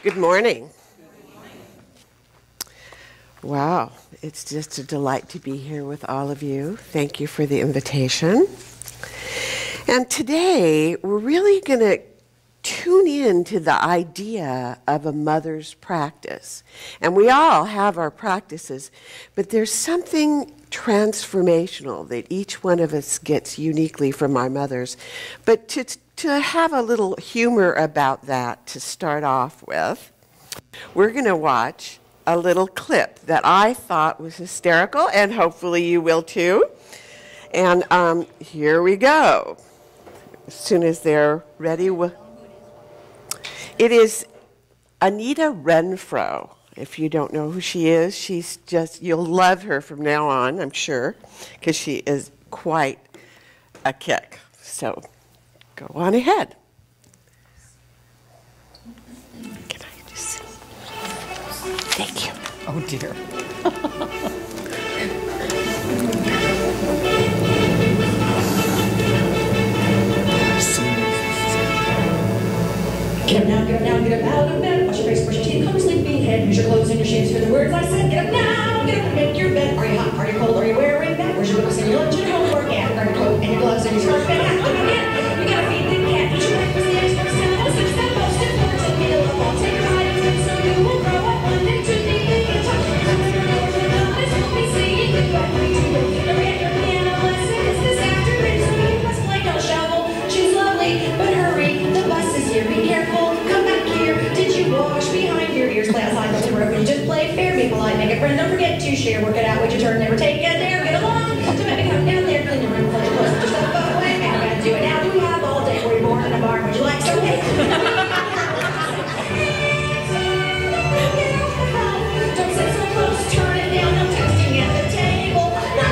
Good morning. Wow, it's just a delight to be here with all of you. Thank you for the invitation. And today, we're really going to tune in to the idea of a mother's practice. And we all have our practices, but there's something transformational that each one of us gets uniquely from our mothers. But to have a little humor about that to start off with, we're going to watch a little clip that I thought was hysterical, and hopefully you will too. And here we go. As soon as they're ready, it is Anita Renfro. If you don't know who she is, she's just, you'll love her from now on, I'm sure, because she is quite a kick. So go on ahead. Can I just... Thank you. Oh, dear. Get up now, get up now, get up out of bed. Wash your face, brush your teeth, comb your sleeping head. Use your clothes and your shoes. Hear the words I said. Get up now, get up and make your bed. Are you hot? Are you cold? Are you wearing that? Where's your books and your lunch and your homework at? Grab your coat and your gloves and your scarf and hat. Don't forget, you gotta feed the cat. Eat your breakfast, the eggs, first and the switch that most important. Get a little ball, take your items, so you will grow up one day to be a top. This will be singing goodbye to you. Don't forget your piano lesson. It's this afternoon, so you must play. Don't shovel. She's lovely, but hurry. The bus is here. Be careful. Come back here. Did you wash behind your ears? Play outside, don't broken. You just play fair. Be polite. Make a friend. Don't forget to share. Work it out. Wait your turn. Never take a dare. Get along. To maybe come down there. Clean your room. Close your clothes. Put your stuff away. Now I'm gonna do it now. Do you have all day? Were you born in a barn? Would you like some hay? Don't sit so close. Turn it down. No texting at the table. No.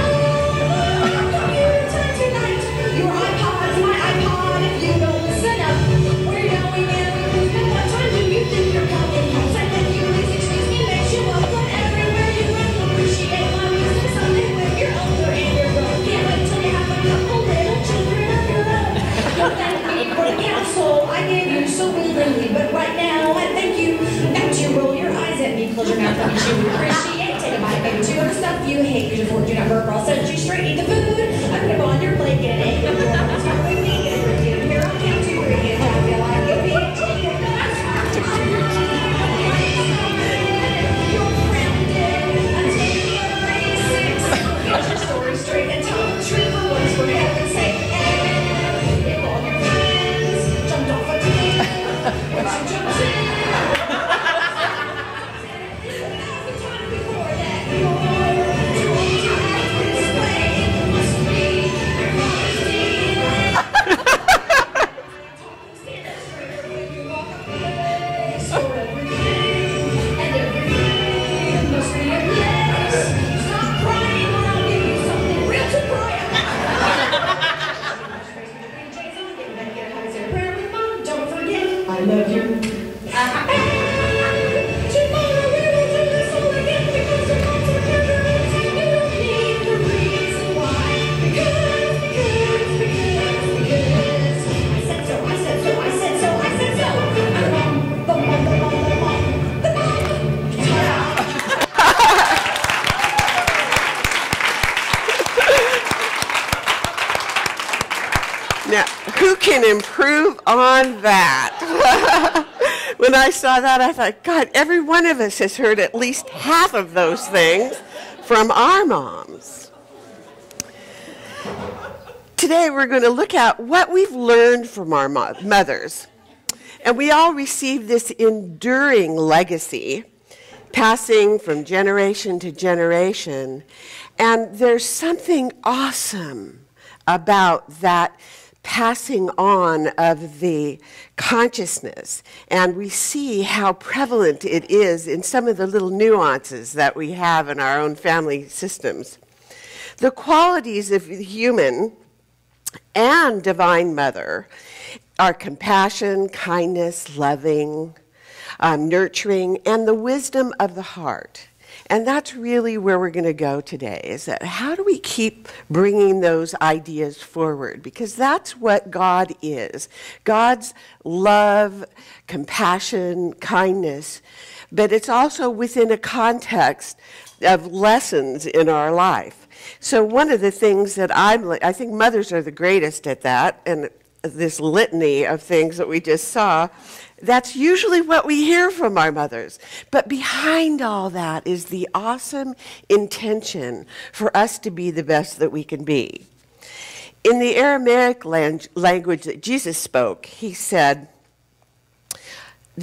Computer time tonight. Your iPod's my iPod. If you don't listen up, we're going in. And what time do you think you're coming home? And then you please excuse me. Makes you welcome everywhere you went. Appreciate my music someday when you're older and you're grown. Can't wait till you have a couple little children of your own. Don't thank me for the counsel I gave you so willingly, but right now I thank you. Not to roll your eyes at me, close your mouth, let me chew. Appreciate, take a bite, maybe two of the stuff you hate. Use your fork, do not burp, or I'll set you straight. Eat the food, I'm gonna go on your plate, get it. Your hormones are with me, get it. Get here, I'll count to three. Get how I feel like you'll be a chicken. You're grounded until you're 36. Get your story straight and tell the truth for once, for heaven's sake. And if all your friends jumped off a cliff, once you jumped in, the time before that, you're too old to act this way. It must be your modesty. Stand up straight when you walk up the place. For everything and everything must be a place. Stop crying or I'll give you something real to cry about. Don't forget, I love you. Tomorrow we will do this all again because the months are pleasure and you don't need the reason why. Because. I said so, I said so, I said so, I said so. The mom. Now, who can improve on that? When I saw that, I thought, God, every one of us has heard at least half of those things from our moms. Today, we're going to look at what we've learned from our mothers. And we all receive this enduring legacy, passing from generation to generation. And there's something awesome about that passing on of the consciousness, and we see how prevalent it is in some of the little nuances that we have in our own family systems. The qualities of the human and divine mother are compassion, kindness, loving, nurturing, and the wisdom of the heart. And that's really where we're going to go today, is that how do we keep bringing those ideas forward? Because that's what God is. God's love, compassion, kindness, but it's also within a context of lessons in our life. So one of the things that I think mothers are the greatest at that, and this litany of things that we just saw, that's usually what we hear from our mothers. But behind all that is the awesome intention for us to be the best that we can be. In the Aramaic language that Jesus spoke, he said,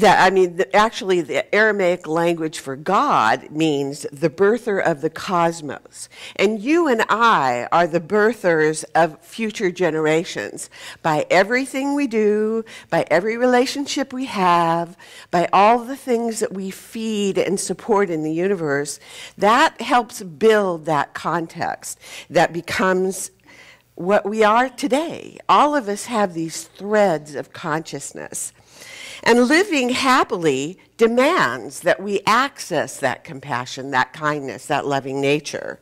actually, the Aramaic language for God means the birther of the cosmos. And you and I are the birthers of future generations by everything we do, by every relationship we have, by all the things that we feed and support in the universe. That helps build that context that becomes what we are today. All of us have these threads of consciousness. And living happily demands that we access that compassion, that kindness, that loving nature,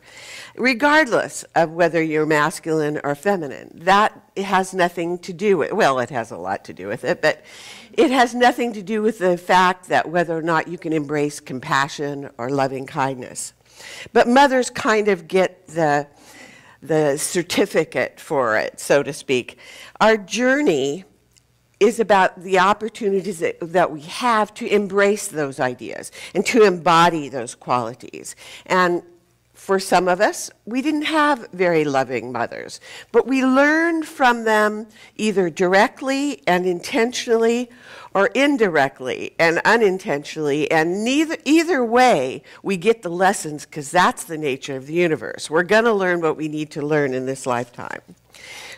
regardless of whether you're masculine or feminine. That has nothing to do with, well, it has a lot to do with it, but it has nothing to do with the fact that whether or not you can embrace compassion or loving kindness. But mothers kind of get the certificate for it, so to speak. Our journey is about the opportunities that we have to embrace those ideas and to embody those qualities. And for some of us, we didn't have very loving mothers, but we learned from them either directly and intentionally or indirectly and unintentionally, and either way, we get the lessons because that's the nature of the universe. We're going to learn what we need to learn in this lifetime.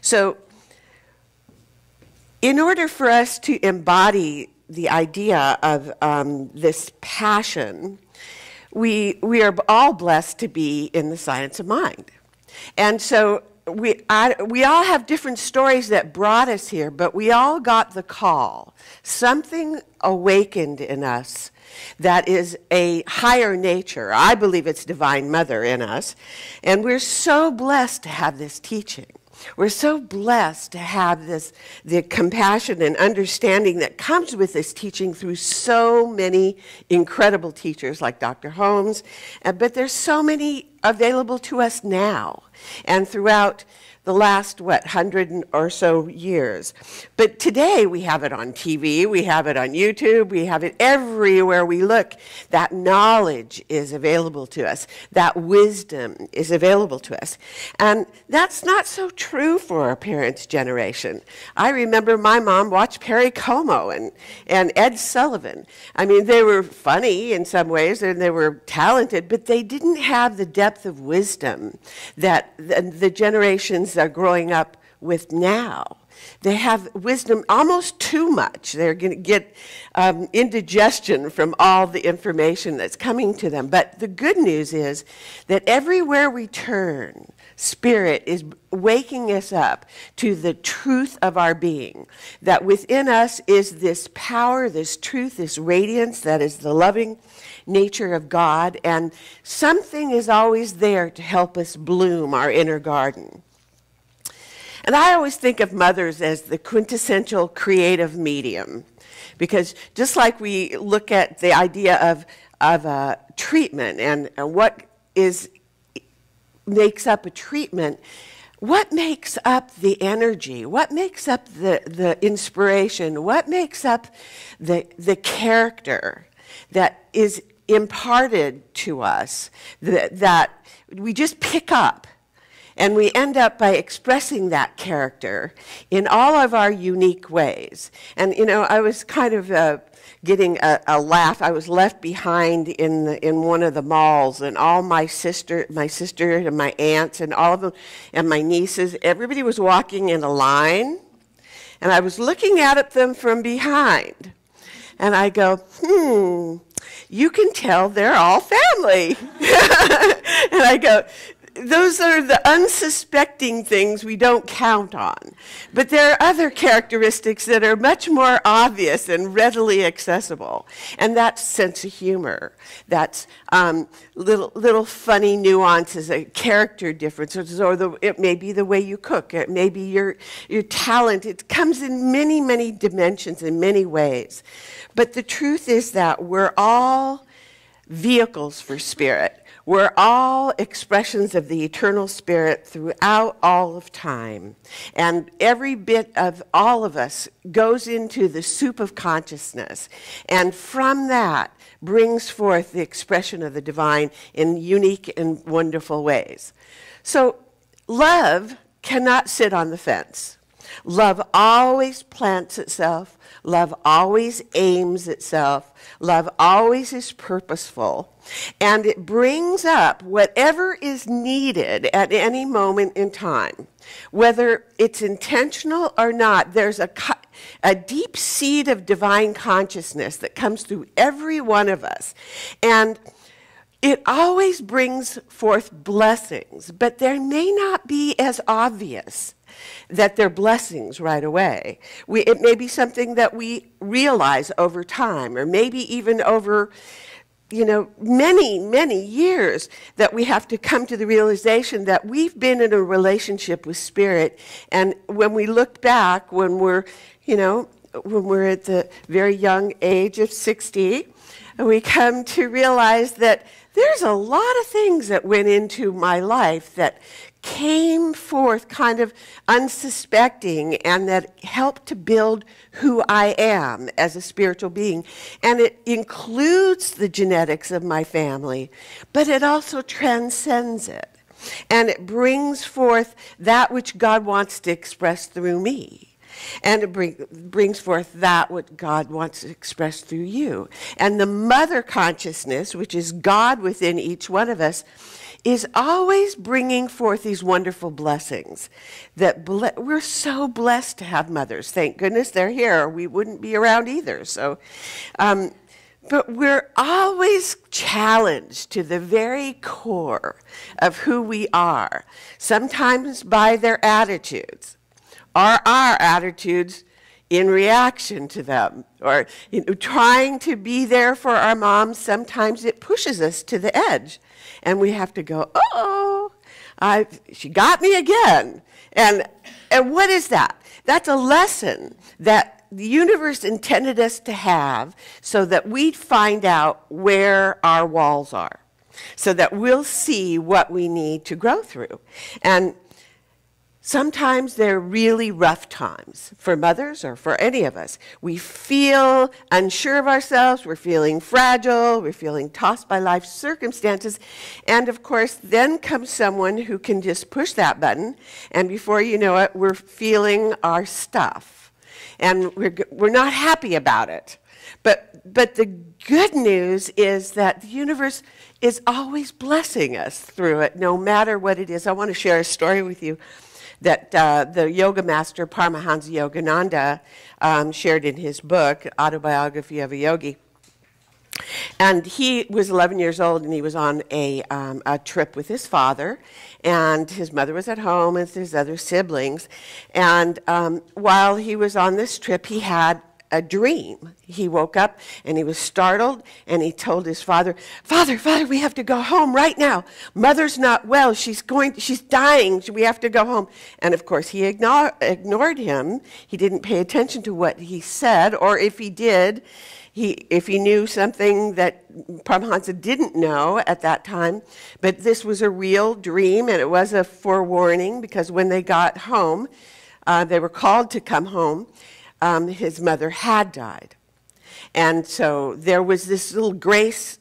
So in order for us to embody the idea of this passion, we are all blessed to be in the science of mind. And so we all have different stories that brought us here, but we all got the call. Something awakened in us that is a higher nature. I believe it's Divine Mother in us. And we're so blessed to have this teaching. We're so blessed to have the compassion and understanding that comes with this teaching through so many incredible teachers like Dr. Holmes, but there's so many available to us now and throughout the last, 100 or so years. But today we have it on TV, we have it on YouTube, we have it everywhere we look. That knowledge is available to us. That wisdom is available to us. And that's not so true for our parents' generation. I remember my mom watched Perry Como and Ed Sullivan. I mean, they were funny in some ways and they were talented, but they didn't have the depth of wisdom that the generations are growing up with now. They have wisdom almost too much. They're going to get indigestion from all the information that's coming to them. But the good news is that everywhere we turn, Spirit is waking us up to the truth of our being, that within us is this power, this truth, this radiance that is the loving nature of God, and something is always there to help us bloom our inner garden. And I always think of mothers as the quintessential creative medium, because just like we look at the idea of treatment and what makes up a treatment, what makes up the energy? What makes up the inspiration? What makes up the character that is imparted to us that we just pick up? And we end up by expressing that character in all of our unique ways. And, you know, I was kind of getting a laugh. I was left behind in one of the malls, and all my sister and my aunts and all of them and my nieces, everybody was walking in a line. And I was looking at them from behind. And I go, you can tell they're all family. And I go, those are the unsuspecting things we don't count on. But there are other characteristics that are much more obvious and readily accessible. And that's sense of humor. That's little funny nuances, character differences, or it may be the way you cook. It may be your talent. It comes in many, many dimensions, in many ways. But the truth is that we're all vehicles for spirit. We're all expressions of the eternal spirit throughout all of time. And every bit of all of us goes into the soup of consciousness. And from that brings forth the expression of the divine in unique and wonderful ways. So love cannot sit on the fence. Love always plants itself. Love always aims itself. Love always is purposeful. And it brings up whatever is needed at any moment in time. Whether it's intentional or not, there's a deep seed of divine consciousness that comes through every one of us. And it always brings forth blessings, but they may not be as obvious that they're blessings right away. It may be something that we realize over time, or maybe even over many, many years, that we have to come to the realization that we've been in a relationship with Spirit. And when we look back, when we're at the very young age of 60, we come to realize that there's a lot of things that went into my life that came forth kind of unsuspecting and that helped to build who I am as a spiritual being. And it includes the genetics of my family, but it also transcends it. And it brings forth that which God wants to express through me. And it brings forth that what God wants to express through you. And the mother consciousness, which is God within each one of us, is always bringing forth these wonderful blessings. That we're so blessed to have mothers. Thank goodness they're here. We wouldn't be around either. So, but we're always challenged to the very core of who we are, sometimes by their attitudes, or our attitudes in reaction to them, or trying to be there for our moms. Sometimes it pushes us to the edge, and we have to go, oh, she got me again. And what is that? That's a lesson that the universe intended us to have so that we'd find out where our walls are, so that we'll see what we need to grow through. And sometimes they're really rough times for mothers or for any of us. We feel unsure of ourselves, we're feeling fragile, we're feeling tossed by life's circumstances. And of course, then comes someone who can just push that button, and before you know it, we're feeling our stuff. And we're not happy about it. But the good news is that the universe is always blessing us through it, no matter what it is. I want to share a story with you that the yoga master Paramahansa Yogananda shared in his book, Autobiography of a Yogi. And he was 11 years old, and he was on a trip with his father, and his mother was at home with his other siblings. And while he was on this trip, he had a dream. He woke up and he was startled, and he told his father, Father, we have to go home right now. Mother's not well. She's dying. We have to go home. And of course, he ignored him. He didn't pay attention to what he said, or if he did, if he knew something that Paramahansa didn't know at that time. But this was a real dream, and it was a forewarning, because when they got home, they were called to come home. His mother had died. And so there was this little grace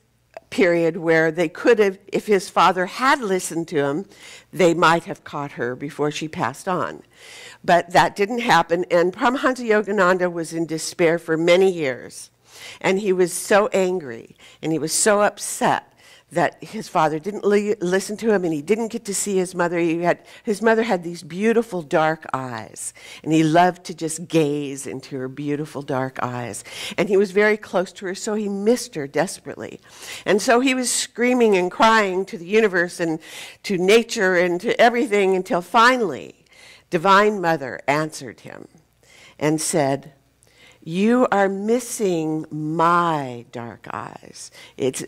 period where they could have, if his father had listened to him, they might have caught her before she passed on. But that didn't happen, and Paramahansa Yogananda was in despair for many years. And he was so angry, and he was so upset that his father didn't listen to him, and he didn't get to see his mother. His mother had these beautiful dark eyes, and he loved to just gaze into her beautiful dark eyes. And he was very close to her, so he missed her desperately. And so he was screaming and crying to the universe and to nature and to everything until finally Divine Mother answered him and said, "You are missing my dark eyes.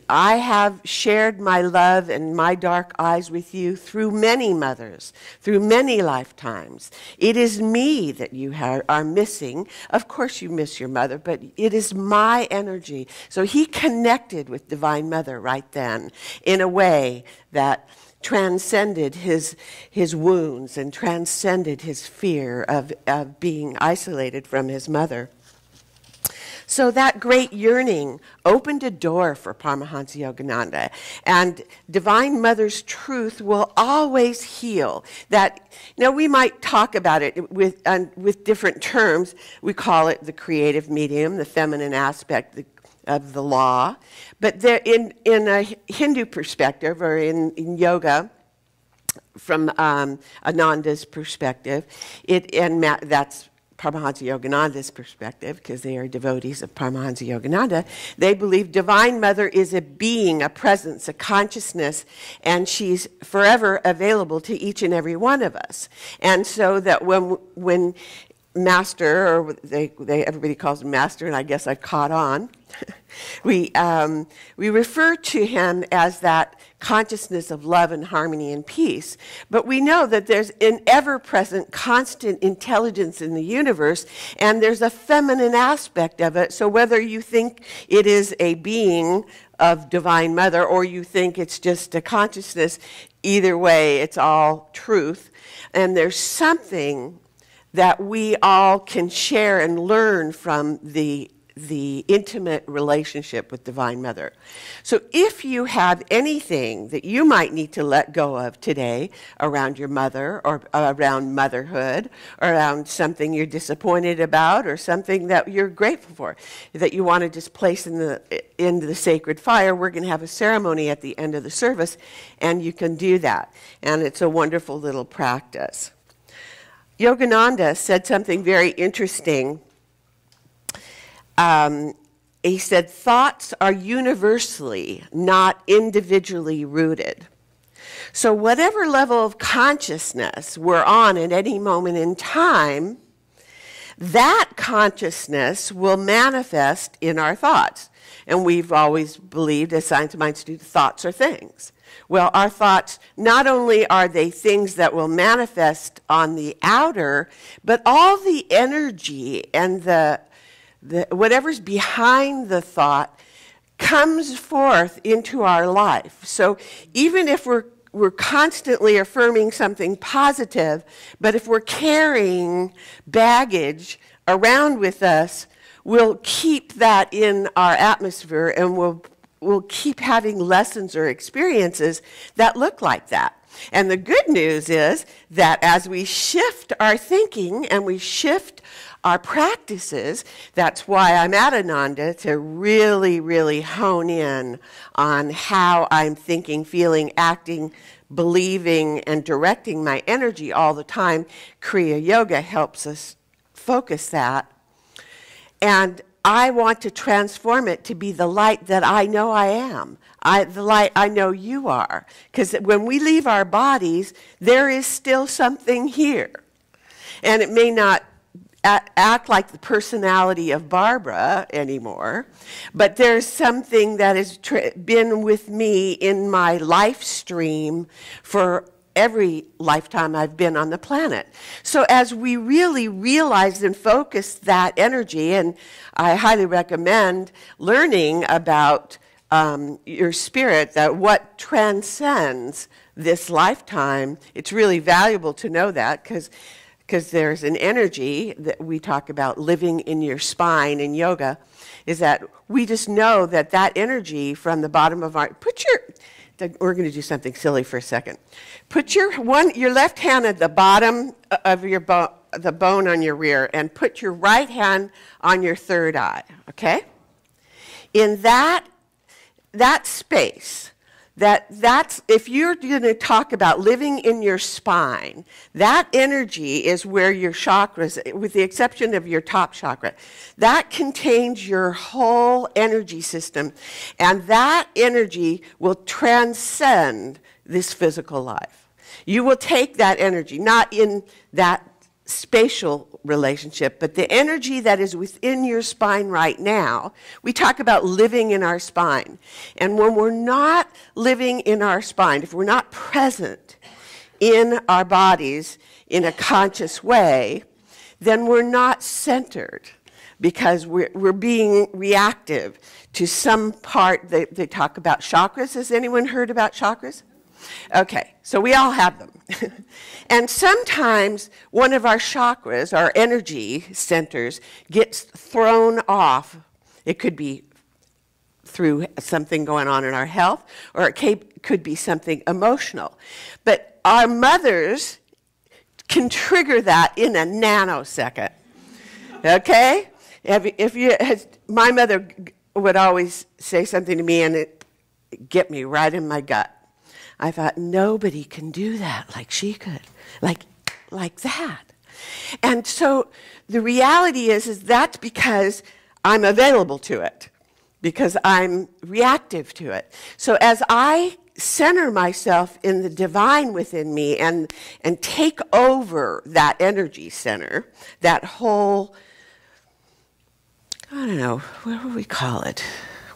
I have shared my love and my dark eyes with you through many mothers, through many lifetimes. It is me that you are missing. Of course you miss your mother, but it is my energy." So he connected with Divine Mother right then in a way that transcended his wounds and transcended his fear of being isolated from his mother. So that great yearning opened a door for Paramahansa Yogananda, and Divine Mother's truth will always heal. That, we might talk about it with different terms. We call it the creative medium, the feminine aspect of the law, but there, in a Hindu perspective, or in yoga, from Ananda's perspective, that's Paramahansa Yogananda's perspective, because they are devotees of Paramahansa Yogananda, they believe Divine Mother is a being, a presence, a consciousness, and she's forever available to each and every one of us. And so that when Master, or everybody calls him Master, and I guess I've caught on, we refer to him as that consciousness of love and harmony and peace. But we know that there's an ever-present, constant intelligence in the universe, and there's a feminine aspect of it. So whether you think it is a being of Divine Mother or you think it's just a consciousness, either way, it's all truth. And there's something that we all can share and learn from the intimate relationship with Divine Mother. So if you have anything that you might need to let go of today around your mother, or around motherhood, or around something you're disappointed about, or something that you're grateful for, that you want to just place into the sacred fire, we're going to have a ceremony at the end of the service, and you can do that. And it's a wonderful little practice. Yogananda said something very interesting. He said, "Thoughts are universally, not individually rooted." So whatever level of consciousness we're on at any moment in time, that consciousness will manifest in our thoughts. And we've always believed, as Science of Mind students, thoughts are things. Well, our thoughts, not only are they things that will manifest on the outer, but all the energy and the whatever's behind the thought comes forth into our life. So even if we're constantly affirming something positive, but if we're carrying baggage around with us, we'll keep that in our atmosphere, and we'll keep having lessons or experiences that look like that. And the good news is that as we shift our thinking and we shift our practices, that's why I'm at Ananda, to really, really hone in on how I'm thinking, feeling, acting, believing, and directing my energy all the time. Kriya Yoga helps us focus that. And I want to transform it to be the light that I know I am, the light I know you are. Because when we leave our bodies, there is still something here. And it may not act like the personality of Barbara anymore, but there's something that has been with me in my life stream for every lifetime I've been on the planet. So as we really realize and focus that energy, and I highly recommend learning about your spirit, that what transcends this lifetime, it's really valuable to know that, because there's an energy that we talk about living in your spine in yoga, is that we just know that that energy from the bottom of our, we're going to do something silly for a second. Put your left hand at the bottom of your the bone on your rear, and put your right hand on your third eye, okay? In that space, that's, if you're going to talk about living in your spine, that energy is where your chakras, with the exception of your top chakra, that contains your whole energy system, and that energy will transcend this physical life. You will take that energy, not in that spatial relationship, but the energy that is within your spine right now. We talk about living in our spine. And when we're not living in our spine, if we're not present in our bodies in a conscious way, then we're not centered, because we're being reactive to some part. They talk about chakras. Has anyone heard about chakras? Okay, so we all have them. And sometimes one of our chakras, our energy centers, gets thrown off. It could be through something going on in our health, or it could be something emotional. But our mothers can trigger that in a nanosecond. Okay? My mother would always say something to me, and it get me right in my gut. I thought, nobody can do that like she could, like that. And so the reality is that's because I'm available to it, because I'm reactive to it. So as I center myself in the divine within me and take over that energy center, that whole, I don't know, what would we call it?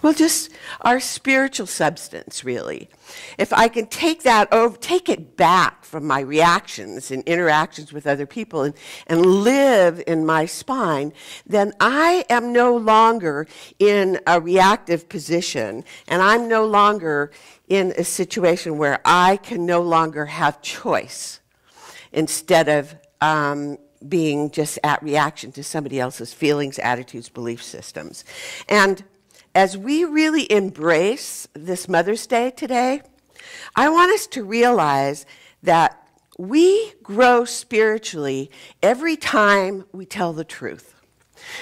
Well, just our spiritual substance, really. If I can take that over, take it back from my reactions and interactions with other people and live in my spine, then I am no longer in a reactive position, and I'm no longer in a situation where I can no longer have choice instead of being just at reaction to somebody else's feelings, attitudes, belief systems. And as we really embrace this Mother's Day today, I want us to realize that we grow spiritually every time we tell the truth.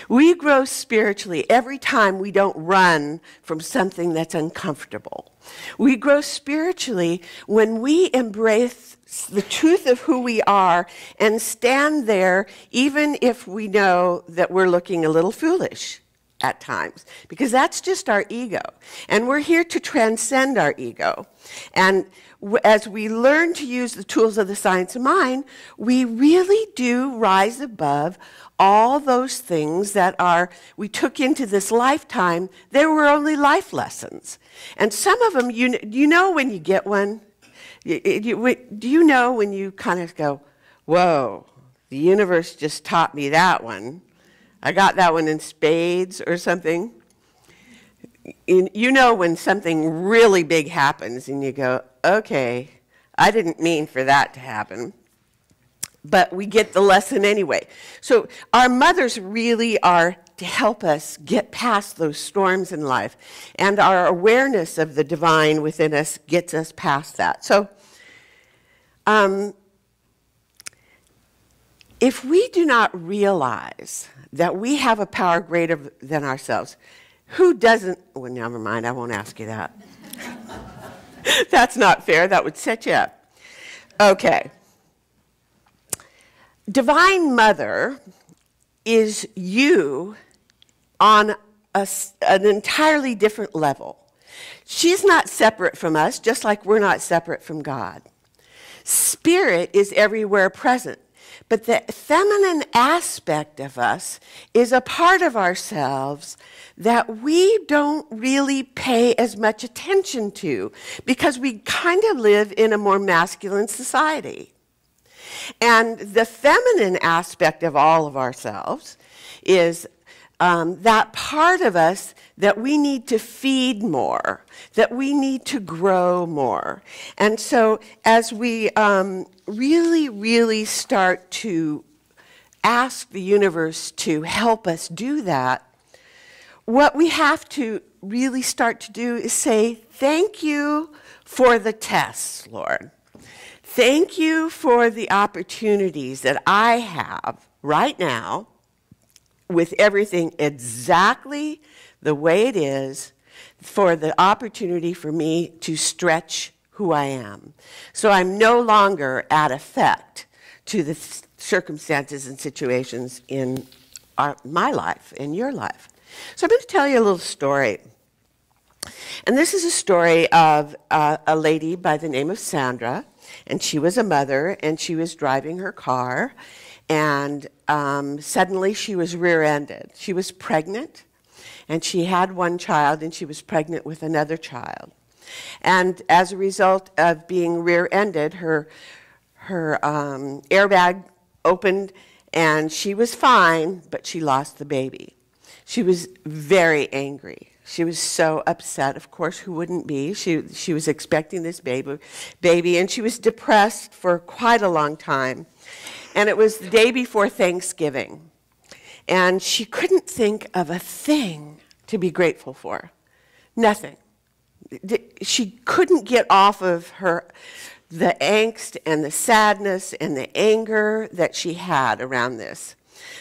We grow spiritually every time we don't run from something that's uncomfortable. We grow spiritually when we embrace the truth of who we are and stand there even if we know that we're looking a little foolish at times, because that's just our ego. And we're here to transcend our ego. And as we learn to use the tools of the science of mind, we really do rise above all those things that we took into this lifetime. They were only life lessons. And some of them, you know when you get one? Do you know when you kind of go, whoa, the universe just taught me that one. I got that one in spades or something. You know when something really big happens and you go, okay, I didn't mean for that to happen. But we get the lesson anyway. So our mothers really are to help us get past those storms in life. And our awareness of the divine within us gets us past that. So if we do not realize that we have a power greater than ourselves, who doesn't? Well, never mind, I won't ask you that. That's not fair. That would set you up. Okay. Divine Mother is you on an entirely different level. She's not separate from us, just like we're not separate from God. Spirit is everywhere present. But the feminine aspect of us is a part of ourselves that we don't really pay as much attention to because we kind of live in a more masculine society. And the feminine aspect of all of ourselves is that part of us that we need to feed more, that we need to grow more. And so as we really, really start to ask the universe to help us do that, what we have to really start to do is say, thank you for the tests, Lord. Thank you for the opportunities that I have right now with everything exactly the way it is, for the opportunity for me to stretch who I am. So I'm no longer at effect to the circumstances and situations in my life, in your life. So I'm going to tell you a little story. And this is a story of a lady by the name of Sandra, and she was a mother, and she was driving her car, and suddenly she was rear-ended. She was pregnant, and she had one child, and she was pregnant with another child. And as a result of being rear-ended, her airbag opened, and she was fine, but she lost the baby. She was very angry. She was so upset. Of course, who wouldn't be? She was expecting this baby, and she was depressed for quite a long time. And it was the day before Thanksgiving, and she couldn't think of a thing to be grateful for. Nothing. She couldn't get off of the angst and the sadness and the anger that she had around this.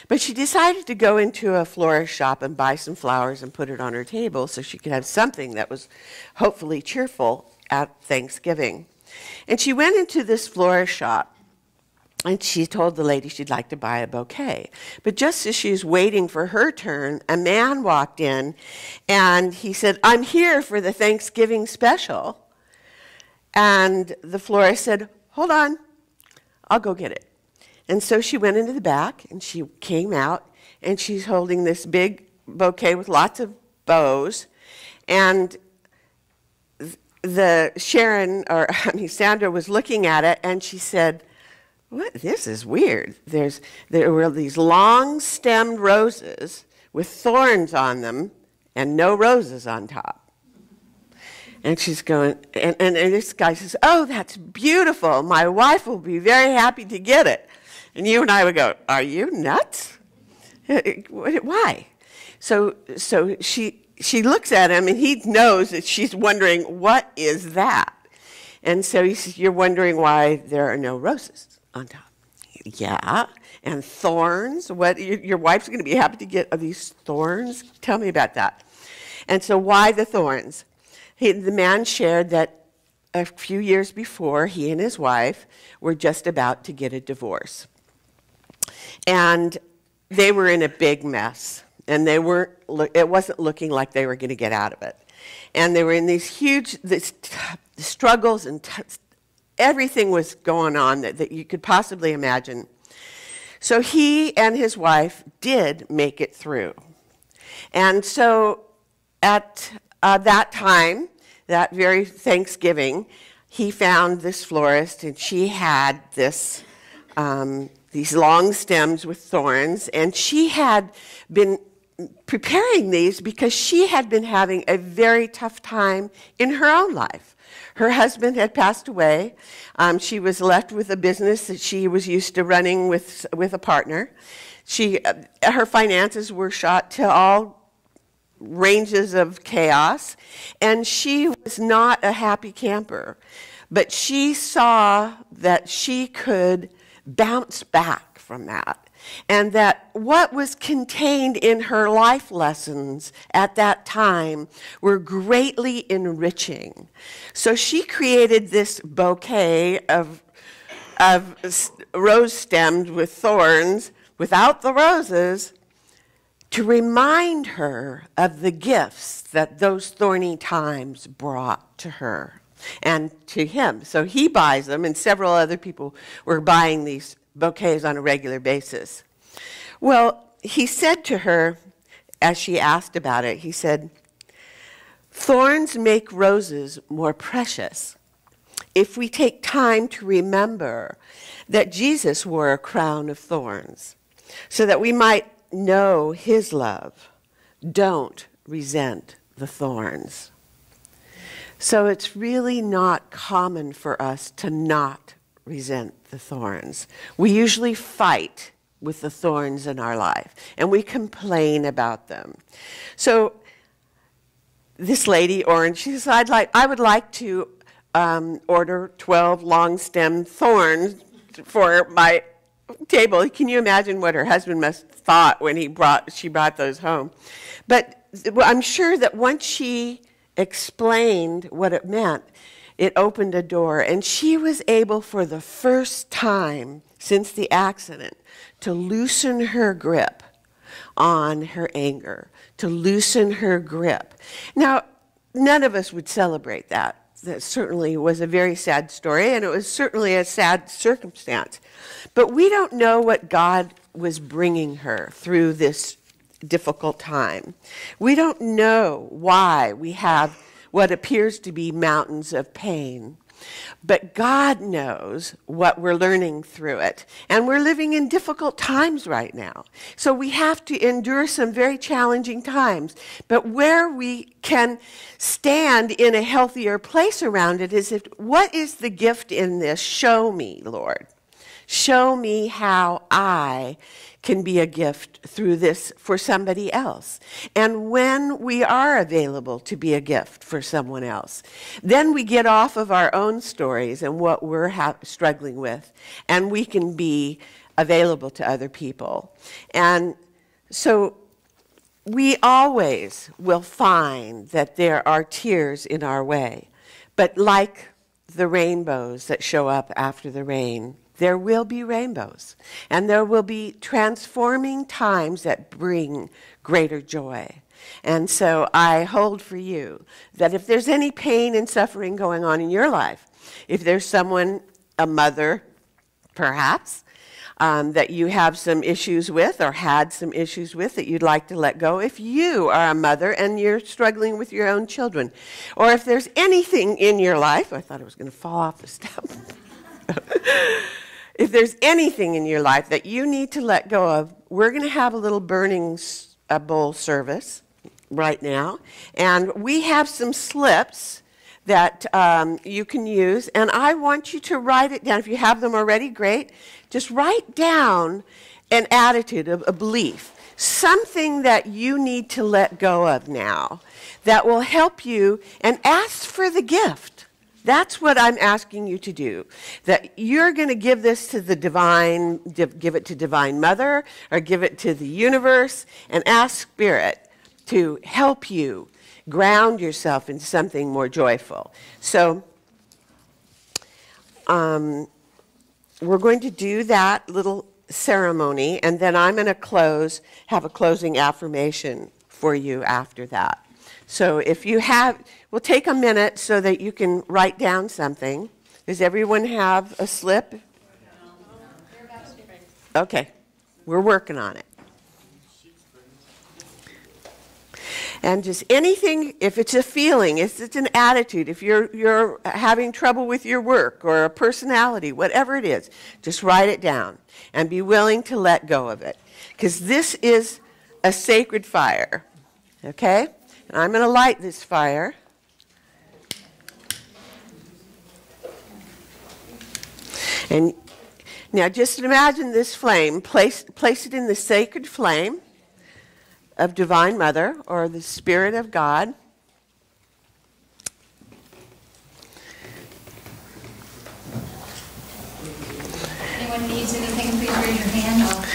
But she decided to go into a florist shop and buy some flowers and put it on her table so she could have something that was hopefully cheerful at Thanksgiving. And she went into this florist shop, and she told the lady she'd like to buy a bouquet. But just as she was waiting for her turn, a man walked in, and he said, "I'm here for the Thanksgiving special." And the florist said, "Hold on, I'll go get it." And so she went into the back, and she came out, and she's holding this big bouquet with lots of bows. And Sandra was looking at it, and she said, "What? This is weird. There were these long-stemmed roses with thorns on them and no roses on top." And she's going, and this guy says, "Oh, that's beautiful. My wife will be very happy to get it." And you and I would go, "Are you nuts? Why?" So she looks at him, and he knows that she's wondering, what is that? And so he says, "You're wondering why there are no roses on top." "Yeah, and thorns. What? Your wife's going to be happy to get these thorns? Tell me about that." And so why the thorns? The man shared that a few years before, he and his wife were just about to get a divorce. And they were in a big mess, and it wasn't looking like they were going to get out of it. And they were in these huge struggles, and everything was going on that you could possibly imagine. So he and his wife did make it through. And so at that time, that very Thanksgiving, he found this florist, and she had these long stems with thorns, and she had been preparing these because she had been having a very tough time in her own life. Her husband had passed away. She was left with a business that she was used to running with a partner. Her finances were shot to all ranges of chaos, and she was not a happy camper. But she saw that she could bounce back from that, and that what was contained in her life lessons at that time were greatly enriching. So she created this bouquet of rose stems with thorns without the roses, to remind her of the gifts that those thorny times brought to her and to him. So he buys them, and several other people were buying these bouquets on a regular basis. Well, he said to her, as she asked about it, he said, "Thorns make roses more precious if we take time to remember that Jesus wore a crown of thorns, so that we might know his love. Don't resent the thorns." So it's really not common for us to not resent the thorns. We usually fight with the thorns in our life, and we complain about them. So this lady, Orange, she said, I would like to order 12 long-stemmed thorns for my table. Can you imagine what her husband must have thought when she brought those home? But I'm sure that once she explained what it meant, it opened a door, and she was able for the first time since the accident to loosen her grip on her anger, to loosen her grip. Now, none of us would celebrate that. That certainly was a very sad story, and it was certainly a sad circumstance. But we don't know what God was bringing her through this difficult time. We don't know why we have what appears to be mountains of pain. But God knows what we're learning through it. And we're living in difficult times right now. So we have to endure some very challenging times. But where we can stand in a healthier place around it is, what is the gift in this? Show me, Lord. Show me how I can be a gift through this for somebody else. And when we are available to be a gift for someone else, then we get off of our own stories and what we're struggling with, and we can be available to other people. And so we always will find that there are tears in our way. But like the rainbows that show up after the rain, there will be rainbows, and there will be transforming times that bring greater joy. And so I hold for you that if there's any pain and suffering going on in your life, if there's someone, a mother perhaps, that you have some issues with or had some issues with that you'd like to let go, if you are a mother and you're struggling with your own children, or if there's anything in your life, I thought I was going to fall off the step. If there's anything in your life that you need to let go of, we're going to have a little burning bowl service right now. And we have some slips that you can use. And I want you to write it down. If you have them already, great. Just write down an attitude, a belief, something that you need to let go of now that will help you, and ask for the gift. That's what I'm asking you to do, that you're going to give this to the divine, give it to Divine Mother, or give it to the universe, and ask Spirit to help you ground yourself in something more joyful. So we're going to do that little ceremony, and then I'm going to have a closing affirmation for you after that. So if you have, we'll take a minute so that you can write down something. Does everyone have a slip? Okay, we're working on it. And just anything, if it's a feeling, if it's an attitude, if you're having trouble with your work or a personality, whatever it is, just write it down and be willing to let go of it. Because this is a sacred fire, okay? And I'm going to light this fire. And now just imagine this flame, place it in the sacred flame of Divine Mother or the Spirit of God. Anyone needs anything, please raise your hand.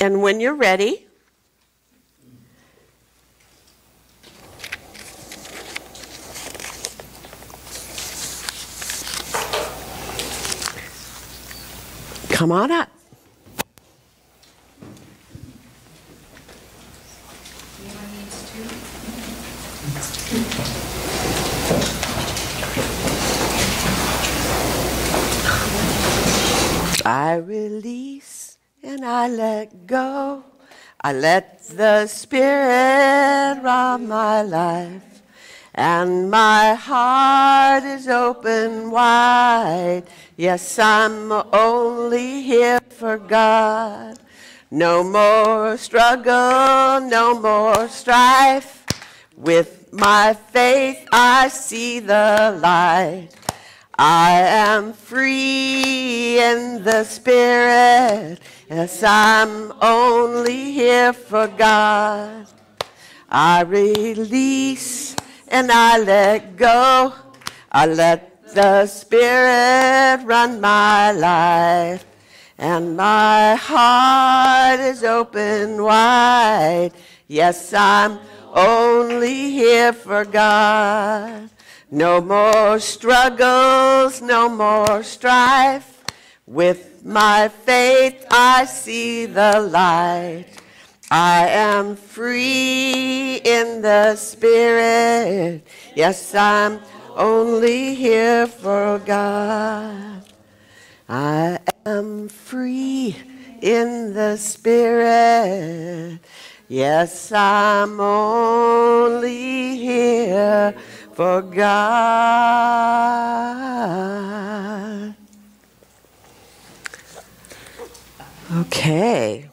And when you're ready, come on up. Anyone needs to? I release and I let go. I let the Spirit run my life, and my heart is open wide. Yes, I'm only here for God. No more struggle, no more strife. With my faith I see the light. I am free in the Spirit. Yes, I'm only here for God. I release and I let go. I let the Spirit run my life, and my heart is open wide. Yes, I'm only here for God. No more struggles, no more strife. With my faith I see the light. I am free in the Spirit. Yes, I'm only here for God. I am free in the Spirit. Yes, I'm only here for God. Okay.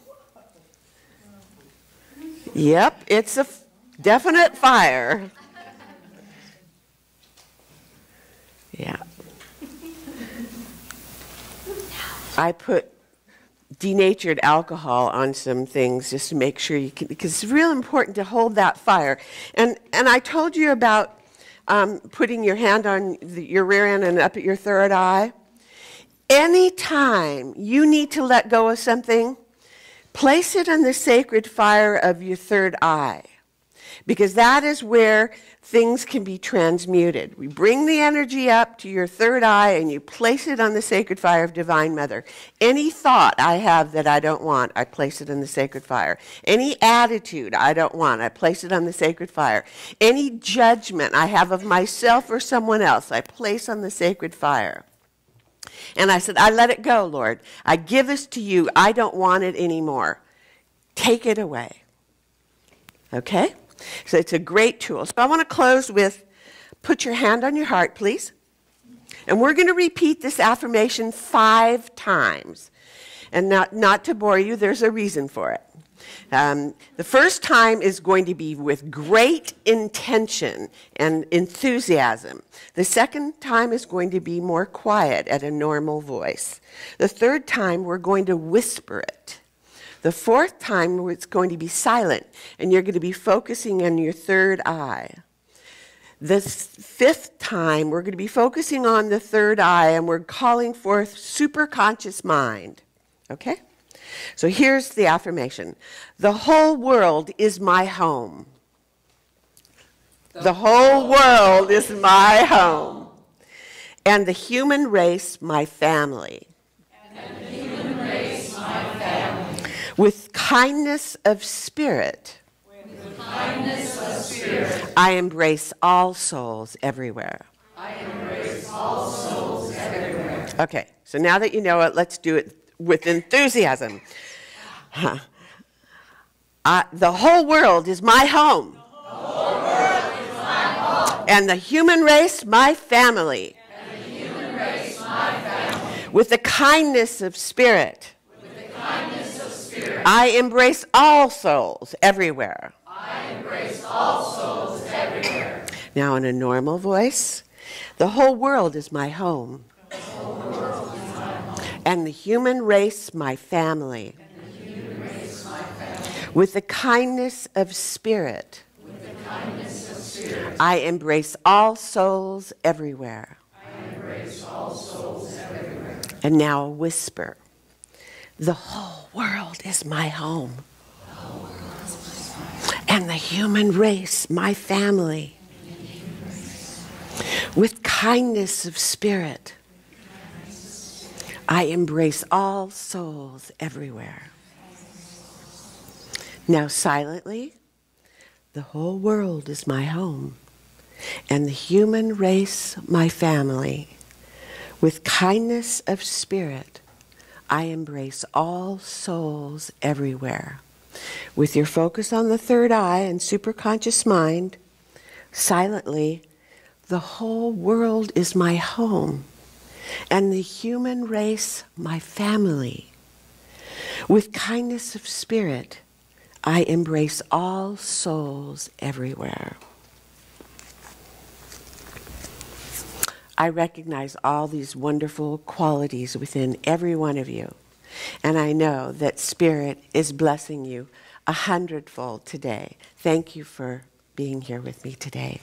Yep, it's a definite fire. Yeah. I put denatured alcohol on some things just to make sure you can, because it's real important to hold that fire. And I told you about putting your hand on your rear end and up at your third eye. Anytime you need to let go of something, place it on the sacred fire of your third eye, because that is where things can be transmuted. We bring the energy up to your third eye and you place it on the sacred fire of Divine Mother. Any thought I have that I don't want, I place it on the sacred fire. Any attitude I don't want, I place it on the sacred fire. Any judgment I have of myself or someone else, I place on the sacred fire. And I said, I let it go, Lord. I give this to you. I don't want it anymore. Take it away. Okay? So it's a great tool. So I want to close with, put your hand on your heart, please. And we're going to repeat this affirmation 5 times. And not to bore you, there's a reason for it. The first time is going to be with great intention and enthusiasm. The second time is going to be more quiet at a normal voice. The third time, we're going to whisper it. The fourth time, it's going to be silent, and you're going to be focusing on your third eye. The fifth time, we're going to be focusing on the third eye, and we're calling forth superconscious mind. Okay? So here's the affirmation. The whole world is my home. The whole world is my home. And the human race, my family. And the human race, my family. With kindness of spirit. With kindness of spirit. I embrace all souls everywhere. I embrace all souls everywhere. Okay, so now that you know it, let's do it with enthusiasm. The whole world is my home. The whole world is my home. And the human race, my family. And the human race, my family. With the kindness of spirit. With the kindness of spirit. I embrace all souls everywhere. I embrace all souls everywhere. Now in a normal voice, the whole world is my home. The whole world is my home. And the human race, my family. With the kindness of spirit. With the kindness of spirit. I embrace all souls everywhere. I embrace all souls everywhere. And now a whisper. The whole world is my home. The whole world is my home. And the human race, my family. With kindness of spirit. I embrace all souls everywhere. Now silently, the whole world is my home, and the human race my family. With kindness of spirit, I embrace all souls everywhere. With your focus on the third eye and superconscious mind, silently, the whole world is my home, and the human race my family. With kindness of spirit, I embrace all souls everywhere. I recognize all these wonderful qualities within every one of you. And I know that Spirit is blessing you 100-fold today. Thank you for being here with me today.